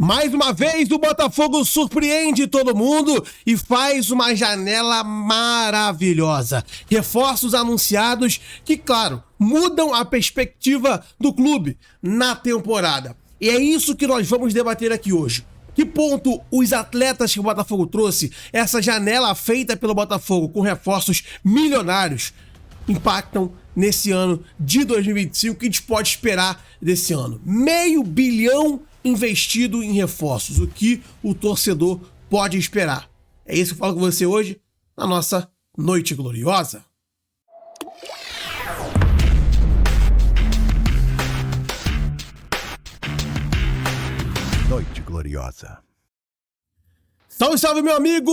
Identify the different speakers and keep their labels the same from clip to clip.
Speaker 1: Mais uma vez, o Botafogo surpreende todo mundo e faz uma janela maravilhosa. Reforços anunciados que, claro, mudam a perspectiva do clube na temporada. E é isso que nós vamos debater aqui hoje. Que ponto os atletas que o Botafogo trouxe, essa janela feita pelo Botafogo com reforços milionários, impactam nesse ano de 2025? O que a gente pode esperar desse ano? R$500 milhão investido em reforços. O que o torcedor pode esperar? É isso que eu falo com você hoje, na nossa Noite Gloriosa.
Speaker 2: Noite Gloriosa.
Speaker 1: Salve, salve, meu amigo!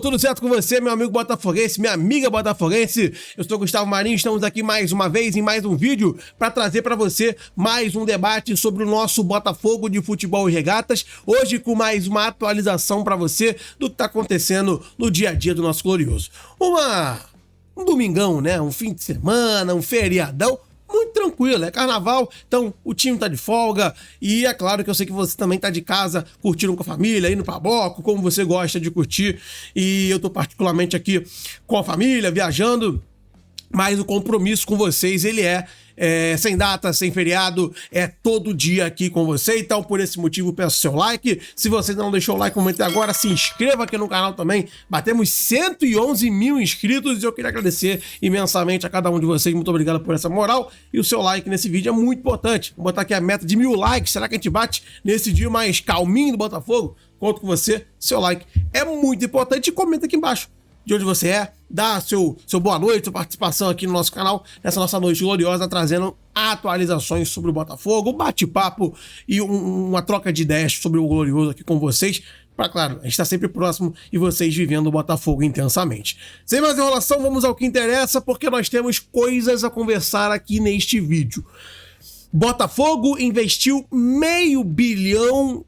Speaker 1: Tudo certo com você, meu amigo botafoguense, minha amiga botafoguense? Eu sou Gustavo Marinho, estamos aqui mais uma vez em mais um vídeo para trazer para você mais um debate sobre o nosso Botafogo de futebol e regatas. Hoje com mais uma atualização para você do que está acontecendo no dia a dia do nosso glorioso. Um domingão, né? Um fim de semana, um feriadão. Muito tranquilo, é carnaval, então o time tá de folga e é claro que eu sei que você também tá de casa curtindo com a família, indo pra bloco, como você gosta de curtir, e eu tô particularmente aqui com a família, viajando, mas o compromisso com vocês, ele é sem data, sem feriado, é todo dia aqui com você. Então, por esse motivo, peço seu like. Se você não deixou o like no momento agora, se inscreva aqui no canal também. Batemos 111 mil inscritos e eu queria agradecer imensamente a cada um de vocês. Muito obrigado por essa moral. E o seu like nesse vídeo é muito importante. Vou botar aqui a meta de 1000 likes. Será que a gente bate nesse dia mais calminho do Botafogo? Conto com você. Seu like é muito importante e comenta aqui embaixo de onde você é, dá seu boa noite, sua participação aqui no nosso canal, nessa nossa noite gloriosa, trazendo atualizações sobre o Botafogo, bate-papo e uma troca de ideias sobre o glorioso aqui com vocês, para, claro, a gente está sempre próximo e vocês vivendo o Botafogo intensamente. Sem mais enrolação, vamos ao que interessa, porque nós temos coisas a conversar aqui neste vídeo. Botafogo investiu R$500 milhão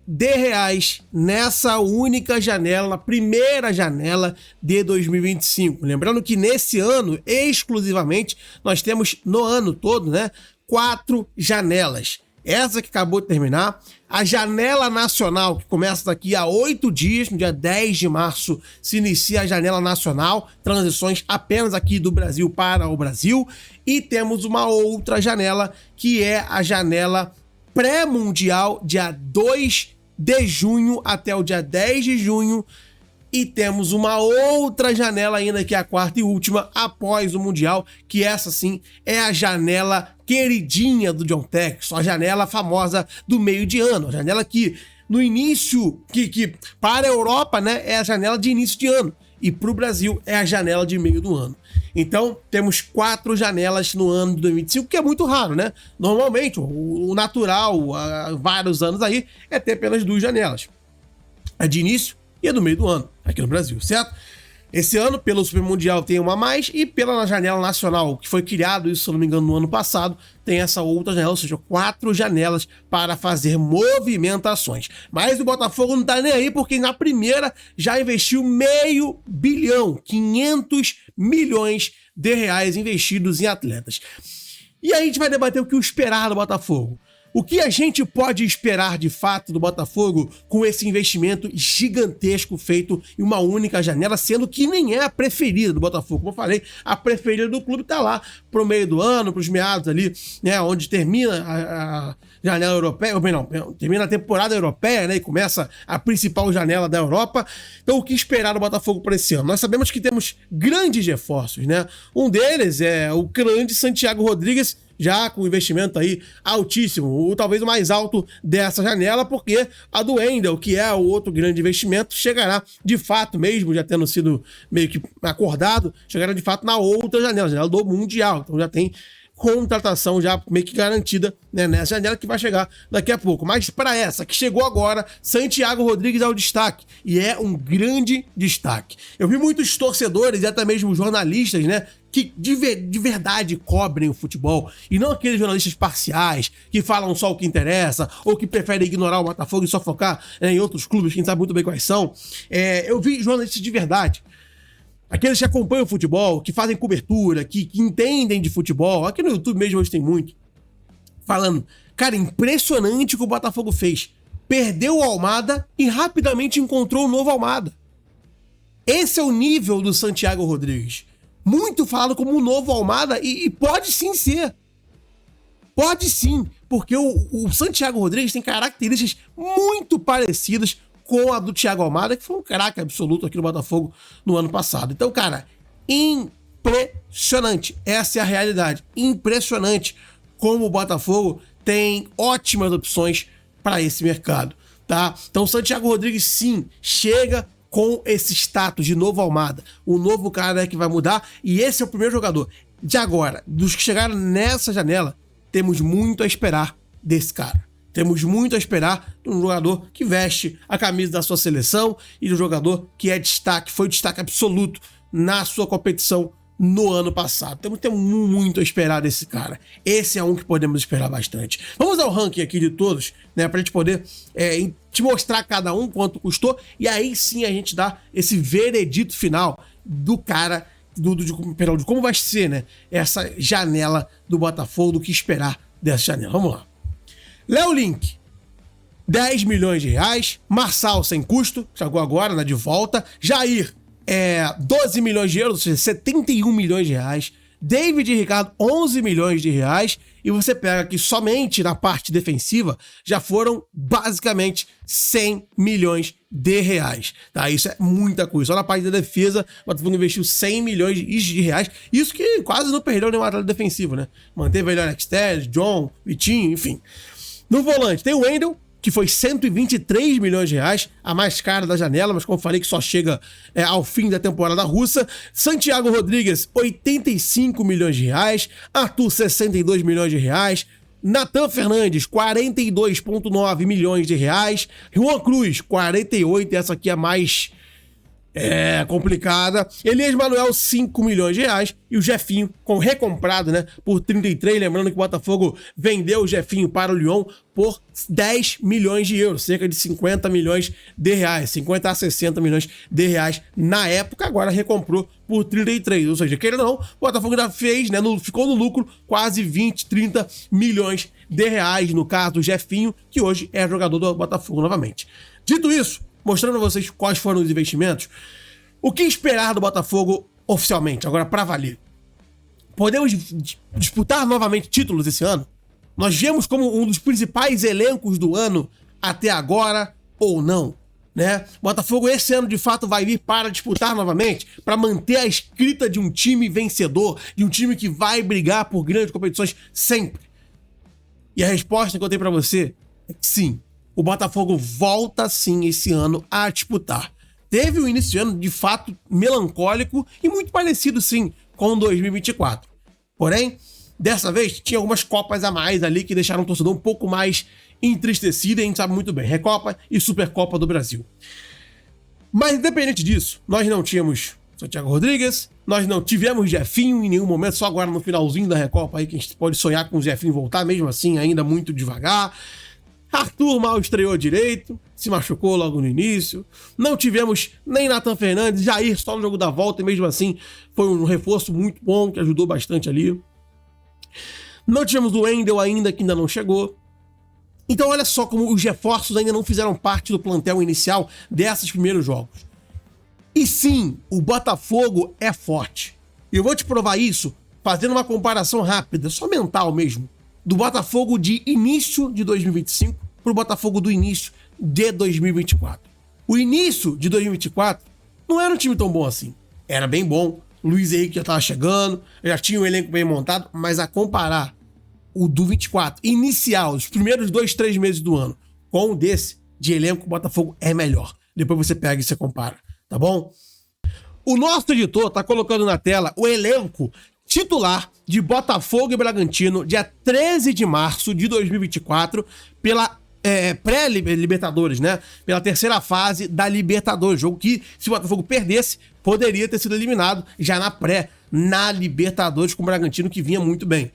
Speaker 1: nessa única janela, na primeira janela de 2025. Lembrando que nesse ano, exclusivamente, nós temos no ano todo, né, 4 janelas. Essa que acabou de terminar, a janela nacional, que começa daqui a 8 dias, no dia 10 de março, se inicia a janela nacional, transições apenas aqui do Brasil para o Brasil, e temos uma outra janela, que é a janela pré-mundial, dia 2 de junho até o dia 10 de junho, e temos uma outra janela ainda, que é a quarta e última, após o Mundial, que essa sim é a janela queridinha do John Textor, a janela famosa do meio de ano, a janela que no início, que para a Europa, né, é a janela de início de ano, e para o Brasil é a janela de meio do ano. Então, temos 4 janelas no ano de 2025, que é muito raro, né? Normalmente, o natural, há vários anos aí, é ter apenas 2 janelas. A de início e a do meio do ano, aqui no Brasil, certo? Esse ano, pelo Super Mundial, tem uma a mais, e pela janela nacional, que foi criado, isso, se eu não me engano, no ano passado, tem essa outra janela, ou seja, 4 janelas para fazer movimentações. Mas o Botafogo não tá nem aí, porque na primeira já investiu R$500 milhão, R$500 milhões investidos em atletas. E aí a gente vai debater o que esperar do Botafogo. O que a gente pode esperar de fato do Botafogo com esse investimento gigantesco feito em uma única janela, sendo que nem é a preferida do Botafogo. Como eu falei, a preferida do clube tá lá pro meio do ano, pros meados ali, né, onde termina a janela europeia, ou bem, não, termina a temporada europeia, né, e começa a principal janela da Europa. Então, o que esperar do Botafogo para esse ano? Nós sabemos que temos grandes reforços, né? Um deles é o grande Santiago Rodrigues, já com investimento aí altíssimo, ou talvez o mais alto dessa janela, porque a do Wendel, que é o outro grande investimento, chegará de fato, mesmo já tendo sido meio que acordado, chegará de fato na outra janela, a janela do Mundial. Então já tem contratação já meio que garantida, né, nessa janela que vai chegar daqui a pouco. Mas para essa que chegou agora, Santiago Rodrigues é o destaque, e é um grande destaque. Eu vi muitos torcedores e até mesmo jornalistas, né, que de verdade cobrem o futebol, e não aqueles jornalistas parciais que falam só o que interessa, ou que preferem ignorar o Botafogo e só focar, né, em outros clubes que a gente sabe muito bem quais são. Eu vi jornalistas de verdade, aqueles que acompanham o futebol, que fazem cobertura, que entendem de futebol, aqui no YouTube mesmo hoje tem muito, falando, cara, impressionante o que o Botafogo fez. perdeu o Almada e rapidamente encontrou o novo Almada. Esse é o nível do Santiago Rodrigues. Muito falado como um novo Almada e pode sim ser. Pode sim, porque o Santiago Rodrigues tem características muito parecidas com a do Thiago Almada, que foi um craque absoluto aqui no Botafogo no ano passado. Então, cara, impressionante. Essa é a realidade. Impressionante como o Botafogo tem ótimas opções para esse mercado, tá? Então, o Santiago Rodrigues, sim, chega com esse status de novo Almada, o novo cara que vai mudar, e esse é o primeiro jogador. De agora, dos que chegaram nessa janela, temos muito a esperar desse cara. Temos muito a esperar de um jogador que veste a camisa da sua seleção e de um jogador que é destaque, foi destaque absoluto na sua competição no ano passado. Temos muito a esperar desse cara. Esse é um que podemos esperar bastante. Vamos ao ranking aqui de todos, né, pra gente poder te mostrar cada um quanto custou, e aí sim a gente dá esse veredito final do cara, de como vai ser, né, essa janela do Botafogo, do que esperar dessa janela. Vamos lá. Léo Link, 10 milhões de reais. Marçal, sem custo, chegou agora, né, de volta. Jair, 12 milhões de euros, ou seja, 71 milhões de reais. David e Ricardo, 11 milhões de reais. E você pega que somente na parte defensiva já foram basicamente 100 milhões de reais. Tá? Isso é muita coisa. Só na parte da defesa, o Botafogo investiu 100 milhões de reais. Isso que quase não perdeu nenhum atleta defensivo, né? Manteve ele Alex Telles, John, Vitinho, enfim. No volante tem o Wendel, que foi 123 milhões de reais, a mais cara da janela, mas como eu falei que só chega ao fim da temporada russa. Santiago Rodrigues, 85 milhões de reais. Arthur, 62 milhões de reais. Natan Fernandes, 42,9 milhões de reais. Juan Cruz, 48, essa aqui é mais complicada. Elias Manuel, 5 milhões de reais. E o Jefinho, recomprado, né, por 33. Lembrando que o Botafogo vendeu o Jefinho para o Lyon por 10 milhões de euros, cerca de 50 milhões de reais, 50 a 60 milhões de reais na época. Agora recomprou por 33, ou seja, querendo ou não, o Botafogo ainda fez, né, ficou no lucro quase 20, 30 milhões de reais, no caso do Jefinho, que hoje é jogador do Botafogo novamente. Dito isso, mostrando a vocês quais foram os investimentos, o que esperar do Botafogo oficialmente, agora para valer? Podemos disputar novamente títulos esse ano? Nós vemos como um dos principais elencos do ano até agora ou não, né? O Botafogo esse ano de fato vai vir para disputar novamente, para manter a escrita de um time vencedor, de um time que vai brigar por grandes competições sempre. E a resposta que eu tenho para você é que sim, o Botafogo volta sim esse ano a disputar. Teve um início de ano de fato melancólico e muito parecido sim com 2024. Porém, dessa vez tinha algumas copas a mais ali que deixaram o torcedor um pouco mais entristecido, e a gente sabe muito bem, Recopa e Supercopa do Brasil. Mas independente disso, nós não tínhamos Santiago Rodrigues, nós não tivemos Jefinho em nenhum momento, só agora no finalzinho da Recopa aí que a gente pode sonhar com o Jefinho voltar, mesmo assim ainda muito devagar. Arthur mal estreou direito, se machucou logo no início. Não tivemos nem Natan Fernandes, Jair só no jogo da volta, e mesmo assim foi um reforço muito bom, que ajudou bastante ali. Não tivemos o Wendel ainda, que ainda não chegou. Então olha só como os reforços ainda não fizeram parte do plantel inicial desses primeiros jogos. E sim, o Botafogo é forte. E eu vou te provar isso fazendo uma comparação rápida, só mental mesmo, do Botafogo de início de 2025 para o Botafogo do início de 2024. O início de 2024 não era um time tão bom assim. Era bem bom, Luiz Henrique já estava chegando, já tinha um elenco bem montado, mas a comparar o do 24, inicial, os primeiros 2, 3 meses do ano, com o desse de elenco, o Botafogo é melhor. Depois você pega e você compara, tá bom? O nosso editor tá colocando na tela o elenco titular de Botafogo e Bragantino, dia 13 de março de 2024, pela pré-Libertadores, né? Pela terceira fase da Libertadores. Jogo que, se o Botafogo perdesse, poderia ter sido eliminado já na Libertadores, com o Bragantino, que vinha muito bem.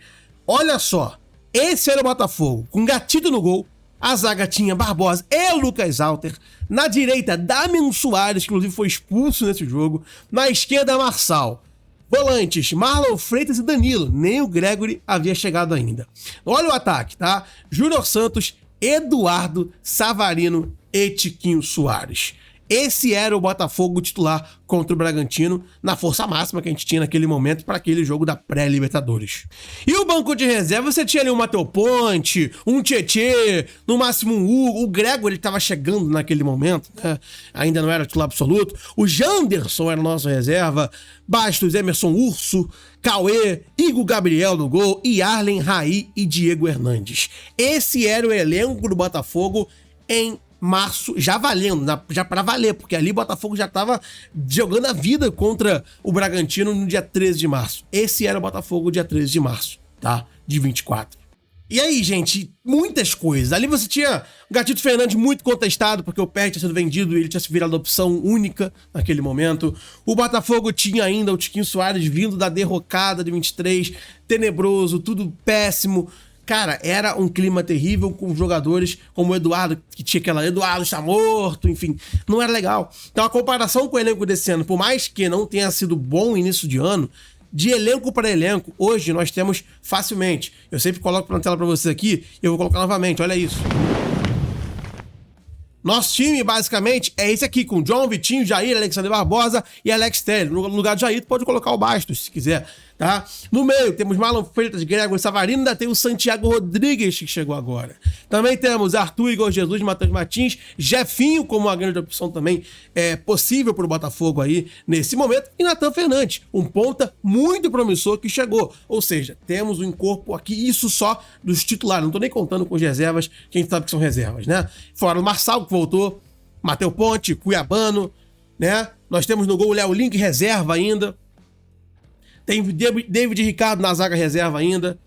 Speaker 1: Olha só, esse era o Botafogo, com Gatito no gol, a zaga tinha Barbosa e Lucas Alter, na direita, Damian Soares, que inclusive foi expulso nesse jogo, na esquerda, Marçal. Volantes, Marlon Freitas e Danilo. Nem o Gregory havia chegado ainda. Olha o ataque, tá? Júnior Santos, Eduardo, Savarino e Tiquinho Soares. Esse era o Botafogo titular contra o Bragantino, na força máxima que a gente tinha naquele momento para aquele jogo da pré-Libertadores. E o banco de reserva, você tinha ali um Matheus Ponte, um Tietê, no máximo um Hugo. O Grego, ele estava chegando naquele momento, né? Ainda não era titular absoluto. O Janderson era nosso reserva, Bastos, Emerson Urso, Cauê, Igor Gabriel no gol, e Arlen, Raí e Diego Hernandes. Esse era o elenco do Botafogo em março, já valendo, já pra valer, porque ali o Botafogo já tava jogando a vida contra o Bragantino no dia 13 de março. Esse era o Botafogo dia 13 de março, tá? De 24. E aí, gente, muitas coisas. Ali você tinha o Gatito Fernandes muito contestado, porque o Pérez tinha sido vendido e ele tinha se virado a opção única naquele momento. O Botafogo tinha ainda o Tiquinho Soares vindo da derrocada de 23, tenebroso, tudo péssimo. Cara, era um clima terrível com jogadores como o Eduardo, que tinha aquela Eduardo está morto, enfim, não era legal. Então a comparação com o elenco desse ano, por mais que não tenha sido bom início de ano, de elenco para elenco, hoje nós temos facilmente. Eu sempre coloco na tela para vocês aqui e eu vou colocar novamente, olha isso. Nosso time, basicamente, é esse aqui, com John, Vitinho, Jair, Alexandre Barbosa e Alex Telles. No lugar de Jair, tu pode colocar o Bastos, se quiser, tá? No meio, temos Marlon Freitas, Gregor Savarino, ainda tem o Santiago Rodrigues, que chegou agora. Também temos Arthur, Igor Jesus, Matheus Martins, Jefinho, como uma grande opção também possível para o Botafogo aí, nesse momento, e Natan Fernandes, um ponta muito promissor que chegou. Ou seja, temos um corpo aqui, isso só dos titulares, não tô nem contando com as reservas, que a gente sabe que são reservas, né? Fora o Marçal, que voltou, Matheus Ponte, Cuiabano, né? Nós temos no gol o Léo Link, reserva ainda. Tem David Ricardo na zaga reserva ainda,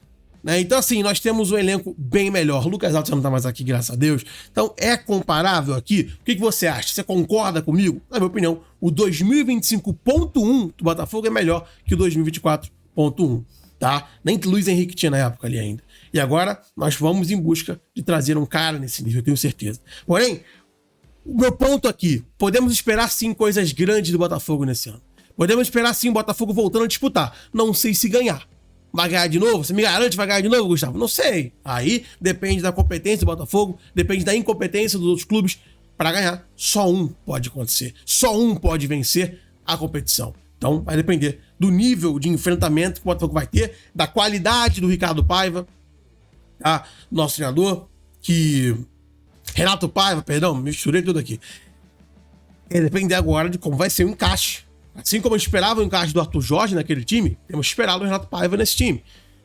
Speaker 1: né? Então, assim, nós temos um elenco bem melhor. Lucas Alves já não tá mais aqui, graças a Deus. Então, é comparável aqui? O que você acha? Você concorda comigo? Na minha opinião, o 2025.1 do Botafogo é melhor que o 2024.1, tá? Nem que Luiz Henrique tinha na época ali ainda. E agora, nós vamos em busca de trazer um cara nesse nível, eu tenho certeza. Porém, o meu ponto aqui, podemos esperar sim coisas grandes do Botafogo nesse ano. Podemos esperar sim o Botafogo voltando a disputar. Não sei se ganhar. Vai ganhar de novo? Você me garante que vai ganhar de novo, Gustavo? Não sei. Aí depende da competência do Botafogo, depende da incompetência dos outros clubes. Para ganhar, só um pode acontecer. Só um pode vencer a competição. Então vai depender do nível de enfrentamento que o Botafogo vai ter, da qualidade do Ricardo Paiva, tá? Nosso treinador, Renato Paiva, perdão, misturei tudo aqui. Depende agora de como vai ser o encaixe. Assim como eu esperava o encaixe do Arthur Jorge naquele time, temos esperado o Renato Paiva nesse time.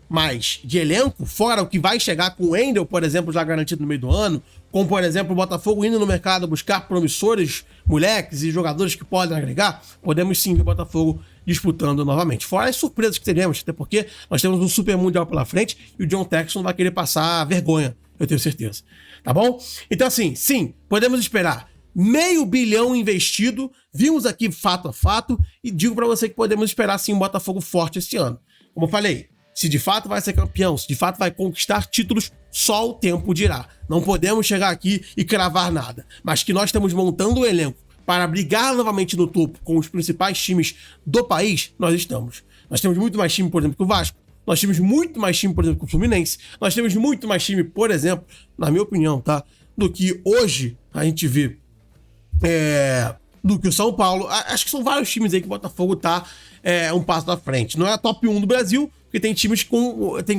Speaker 1: Mas de elenco, fora o que vai chegar com o Wendel, por exemplo, já garantido no meio do ano, como, por exemplo, o Botafogo indo no mercado buscar promissores, moleques e jogadores que podem agregar, podemos sim ver o Botafogo disputando novamente. Fora as surpresas que teremos, até porque nós temos um Super Mundial pela frente e o John Texton vai querer passar vergonha, eu tenho certeza. Tá bom? Então, assim, sim, podemos esperar R$500 milhão investido, vimos aqui fato a fato, e digo pra você que podemos esperar sim um Botafogo forte esse ano. Como eu falei, se de fato vai ser campeão, se de fato vai conquistar títulos, só o tempo dirá. Não podemos chegar aqui e cravar nada, mas que nós estamos montando o elenco para brigar novamente no topo com os principais times do país, nós estamos. Nós temos muito mais time, por exemplo, que o Vasco. Nós temos muito mais time, por exemplo, que o Fluminense. Nós temos muito mais time, por exemplo, na minha opinião, tá? Do que hoje a gente vê do que o São Paulo. Acho que são vários times aí que o Botafogo tá um passo à frente. Não é a top 1 do Brasil, porque tem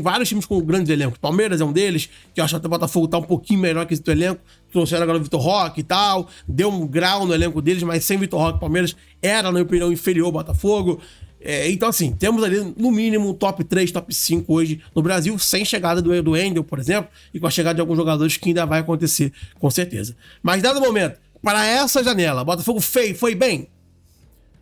Speaker 1: vários times com grandes elencos. Palmeiras é um deles, que eu acho que o Botafogo tá um pouquinho melhor que esse elenco. Trouxeram agora o Vitor Roque e tal, deu um grau no elenco deles, mas sem Vitor Roque, Palmeiras era, na minha opinião, inferior ao Botafogo. Então, assim, temos ali, no mínimo, um top 3, top 5 hoje no Brasil, sem chegada do Wendel, por exemplo, e com a chegada de alguns jogadores que ainda vai acontecer, com certeza. Mas, dado o momento, para essa janela, Botafogo foi bem?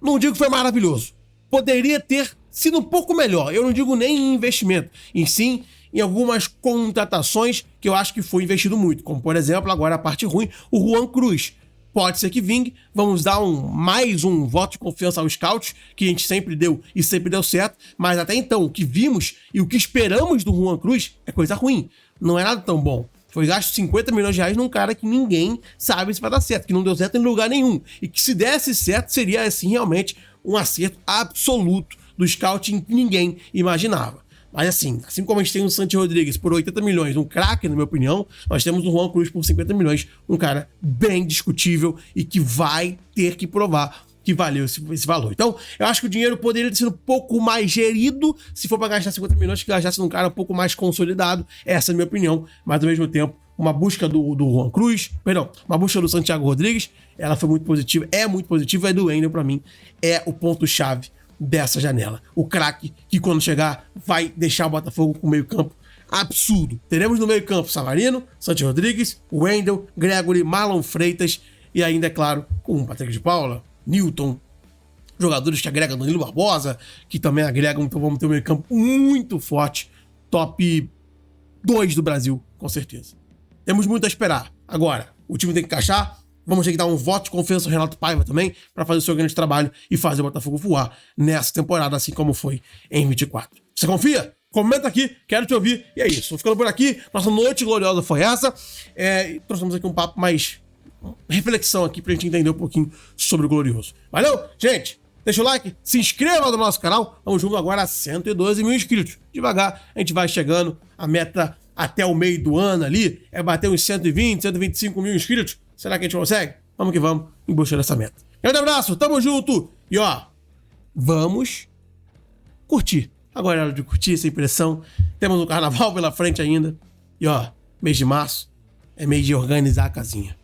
Speaker 1: Não digo que foi maravilhoso. Poderia ter sido um pouco melhor. Eu não digo nem em investimento, e sim em algumas contratações que eu acho que foi investido muito. Como, por exemplo, agora a parte ruim, o Juan Cruz. Pode ser que vingue, vamos dar mais um voto de confiança ao scout, que a gente sempre deu e sempre deu certo, mas até então o que vimos e o que esperamos do Juan Cruz é coisa ruim, não é nada tão bom. Foi gasto R$50 milhões num cara que ninguém sabe se vai dar certo, que não deu certo em lugar nenhum, e que se desse certo seria assim realmente um acerto absoluto do scouting que ninguém imaginava. Mas assim como a gente tem o Santi Rodrigues por 80 milhões, um craque, na minha opinião, nós temos o Juan Cruz por 50 milhões, um cara bem discutível e que vai ter que provar que valeu esse valor. Então, eu acho que o dinheiro poderia ter sido um pouco mais gerido se for para gastar 50 milhões, que gastasse num cara um pouco mais consolidado. Essa é a minha opinião, mas ao mesmo tempo, uma busca do Juan Cruz, uma busca do Santiago Rodrigues, ela foi muito positiva, é muito positiva, e do Wendel, pra mim, é o ponto-chave dessa janela. O craque que, quando chegar, vai deixar o Botafogo com o meio-campo absurdo. Teremos no meio-campo Savarino, Santi Rodrigues, Wendel, Gregory, Marlon Freitas e ainda, é claro, com o Patrick de Paula, Newton, jogadores que agregam Danilo Barbosa, que também agregam, então vamos ter um meio-campo muito forte, top 2 do Brasil, com certeza. Temos muito a esperar. Agora, o time tem que encaixar, vamos ter que dar um voto de confiança ao Renato Paiva também, para fazer o seu grande trabalho e fazer o Botafogo voar nessa temporada, assim como foi em 24. Você confia? Comenta aqui, quero te ouvir. E é isso, vou ficando por aqui. Nossa noite gloriosa foi essa. Trouxemos aqui um papo mais reflexão aqui pra gente entender um pouquinho sobre o Glorioso. Valeu, gente? Deixa o like, se inscreva no nosso canal. Vamos junto agora a 112 mil inscritos. Devagar, a gente vai chegando. A meta até o meio do ano ali é bater uns 120, 125 mil inscritos. Será que a gente consegue? Vamos que vamos em busca dessa meta. Grande abraço, tamo junto. E vamos curtir. Agora é hora de curtir, sem pressão. Temos um carnaval pela frente ainda. E mês de março é mês de organizar a casinha.